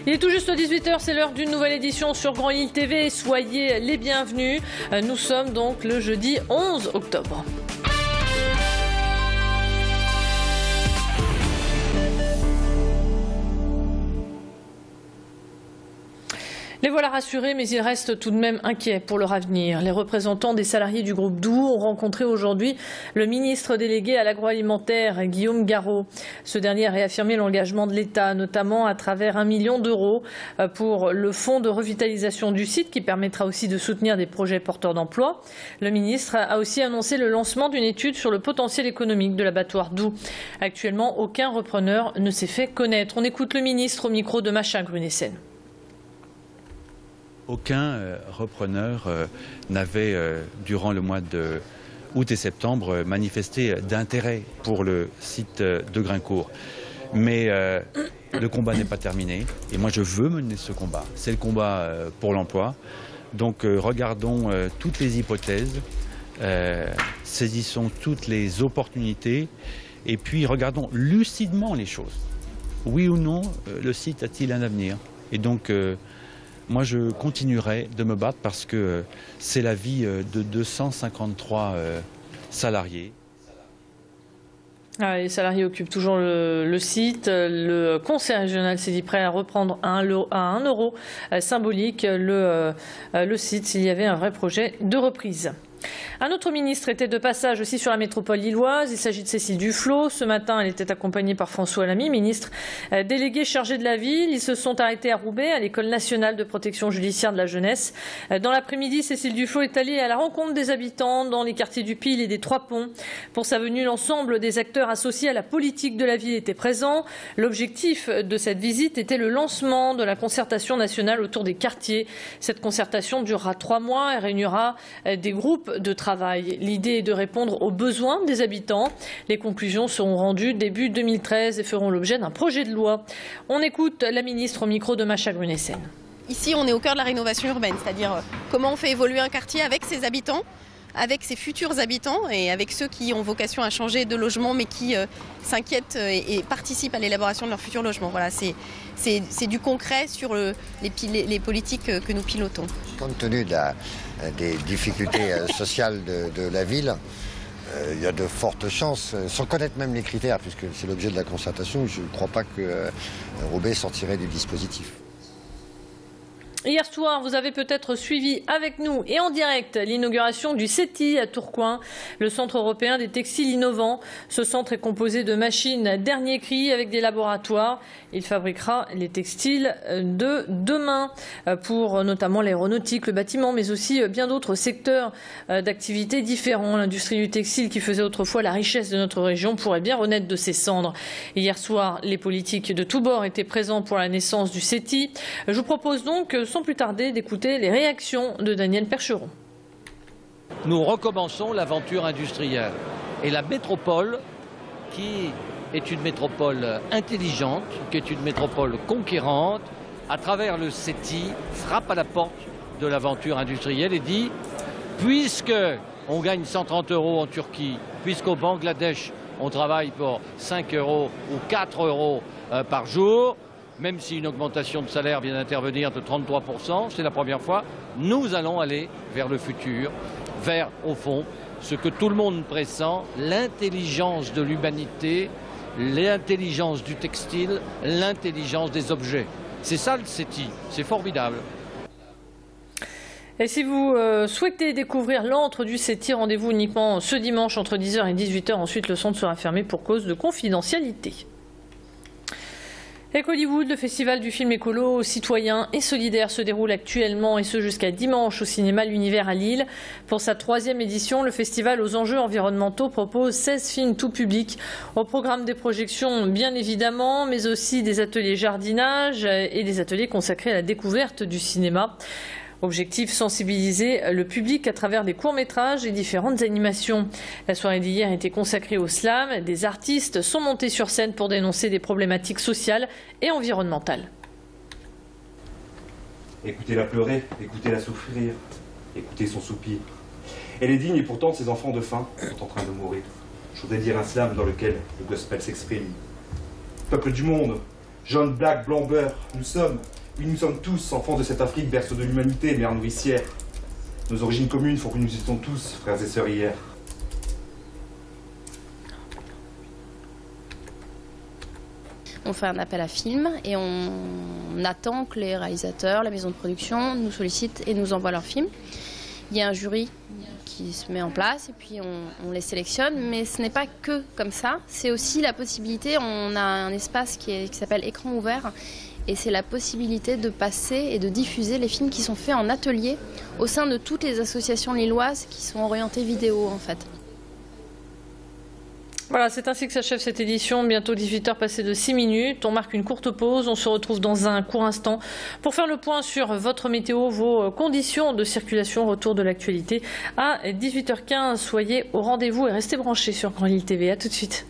Il est tout juste 18 h, c'est l'heure d'une nouvelle édition sur Grand Lille TV. Soyez les bienvenus. Nous sommes donc le jeudi 11 octobre. Les voilà rassurés, mais ils restent tout de même inquiets pour leur avenir. Les représentants des salariés du groupe Doux ont rencontré aujourd'hui le ministre délégué à l'agroalimentaire, Guillaume Garot. Ce dernier a réaffirmé l'engagement de l'État, notamment à travers 1 million d'euros pour le fonds de revitalisation du site, qui permettra aussi de soutenir des projets porteurs d'emploi. Le ministre a aussi annoncé le lancement d'une étude sur le potentiel économique de l'abattoir Doux. Actuellement, aucun repreneur ne s'est fait connaître. On écoute le ministre au micro de Machin Grunessen. Aucun repreneur n'avait, durant le mois d'août et septembre, manifesté d'intérêt pour le site de Graincourt. Mais le combat n'est pas terminé et moi je veux mener ce combat. C'est le combat pour l'emploi. Donc regardons toutes les hypothèses, saisissons toutes les opportunités et puis regardons lucidement les choses. Oui ou non, le site a-t-il un avenir? Et donc moi, je continuerai de me battre parce que c'est la vie de 253 salariés. Les salariés occupent toujours le site. Le conseil régional s'est dit prêt à reprendre à 1 euro symbolique le site s'il y avait un vrai projet de reprise. Un autre ministre était de passage aussi sur la métropole lilloise. Il s'agit de Cécile Duflot. Ce matin, elle était accompagnée par François Lamy, ministre délégué chargé de la ville. Ils se sont arrêtés à Roubaix, à l'École nationale de protection judiciaire de la jeunesse. Dans l'après-midi, Cécile Duflot est allée à la rencontre des habitants dans les quartiers du Pile et des Trois Ponts. Pour sa venue, l'ensemble des acteurs associés à la politique de la ville étaient présents. L'objectif de cette visite était le lancement de la concertation nationale autour des quartiers. Cette concertation durera 3 mois et réunira des groupes de travail. L'idée est de répondre aux besoins des habitants. Les conclusions seront rendues début 2013 et feront l'objet d'un projet de loi. On écoute la ministre au micro de Machin Grunessen. Ici, on est au cœur de la rénovation urbaine, c'est-à-dire comment on fait évoluer un quartier avec ses habitants, avec ses futurs habitants et avec ceux qui ont vocation à changer de logement mais qui s'inquiètent et participent à l'élaboration de leur futur logement. Voilà, c'est du concret sur les politiques que nous pilotons. Compte tenu des difficultés sociales de la ville, il y a de fortes chances, sans connaître même les critères, puisque c'est l'objet de la concertation, je ne crois pas que Roubaix sortirait du dispositif. Hier soir, vous avez peut-être suivi avec nous et en direct l'inauguration du CETI à Tourcoing, le Centre européen des textiles innovants. Ce centre est composé de machines dernier cri avec des laboratoires. Il fabriquera les textiles de demain pour notamment l'aéronautique, le bâtiment, mais aussi bien d'autres secteurs d'activité différents. L'industrie du textile qui faisait autrefois la richesse de notre région pourrait bien renaître de ses cendres. Hier soir, les politiques de tous bords étaient présents pour la naissance du CETI. Je vous propose donc sans plus tarder d'écouter les réactions de Daniel Percheron. Nous recommençons l'aventure industrielle et la métropole qui est une métropole intelligente, qui est une métropole conquérante, à travers le CETI, frappe à la porte de l'aventure industrielle et dit puisque on gagne 130 € en Turquie, puisqu'au Bangladesh on travaille pour 5 € ou 4 € par jour, même si une augmentation de salaire vient d'intervenir de 33%, c'est la première fois, nous allons aller vers le futur, vers, au fond, ce que tout le monde pressent, l'intelligence de l'humanité, l'intelligence du textile, l'intelligence des objets. C'est ça le CETI, c'est formidable. Et si vous souhaitez découvrir l'antre du CETI, rendez-vous uniquement ce dimanche entre 10 h et 18 h. Ensuite, le centre sera fermé pour cause de confidentialité. Hollywood, le festival du film écolo, citoyen et solidaire se déroule actuellement et ce jusqu'à dimanche au cinéma L'Univers à Lille. Pour sa 3e édition, le festival aux enjeux environnementaux propose 16 films tout public. Au programme des projections, bien évidemment, mais aussi des ateliers jardinage et des ateliers consacrés à la découverte du cinéma. Objectif, sensibiliser le public à travers des courts-métrages et différentes animations. La soirée d'hier était consacrée au slam. Des artistes sont montés sur scène pour dénoncer des problématiques sociales et environnementales. Écoutez-la pleurer, écoutez-la souffrir, écoutez son soupir. Elle est digne et pourtant ses enfants de faim sont en train de mourir. Je voudrais dire un slam dans lequel le gospel s'exprime. Peuple du monde, jaune, black, blanc, beurre, nous sommes Oui, nous sommes tous enfants de cette Afrique, berceau de l'humanité, mère nourricière. Nos origines communes font que nous étions tous frères et sœurs hier. On fait un appel à film et on attend que les réalisateurs, la maison de production nous sollicitent et nous envoient leurs films. Il y a un jury qui se met en place et puis on les sélectionne, mais ce n'est pas que comme ça, c'est aussi la possibilité, on a un espace qui s'appelle écran ouvert et c'est la possibilité de passer et de diffuser les films qui sont faits en atelier au sein de toutes les associations lilloises qui sont orientées vidéo en fait. Voilà, c'est ainsi que s'achève cette édition. Bientôt 18h passées de 6 minutes. On marque une courte pause. On se retrouve dans un court instant pour faire le point sur votre météo, vos conditions de circulation, retour de l'actualité à 18h15. Soyez au rendez-vous et restez branchés sur Grand Lille TV. À tout de suite.